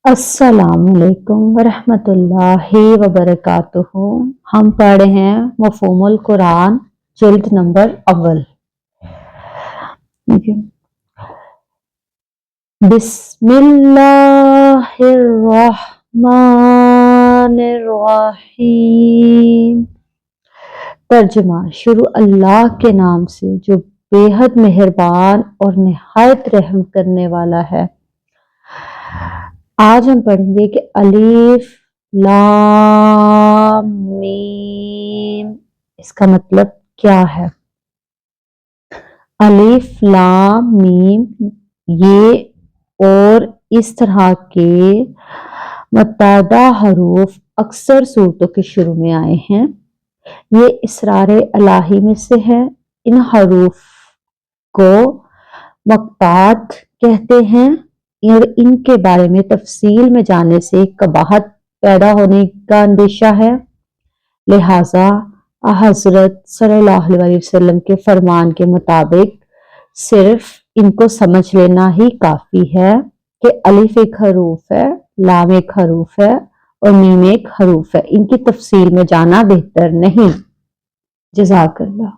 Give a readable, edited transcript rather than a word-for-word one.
अस्सलाम वालेकुम वरहमतुल्लाहि वबरकातुहू। हम पढ़ रहे हैं मफ़हूमुल कुरान जिल्द नंबर अव्वल। बिस्मिल्लाहिर्रहमानिर्रहीम। तर्जुमा, शुरू अल्लाह के नाम से जो बेहद मेहरबान और निहायत रहम करने वाला है। आज हम पढ़ेंगे कि अलीफ लाम मीम, इसका मतलब क्या है। अलीफ लाम मीम ये और इस तरह के मुत्तअद्दा हरूफ अक्सर सूरतों के शुरू में आए हैं। ये इसरार इलाही में से है। इन हरूफ को मक़तात कहते हैं और इनके बारे में तफसील में जाने से कबाहत पैदा होने का अंदेशा है। लिहाजा हज़रत सल्लल्लाहु अलैहि वसल्लम के फरमान के मुताबिक सिर्फ इनको समझ लेना ही काफ़ी है कि अलिफ एक हरूफ है, लाम एक हरूफ है और मीम एक हरूफ है। इनकी तफसील में जाना बेहतर नहीं। जज़ाकल्लाह।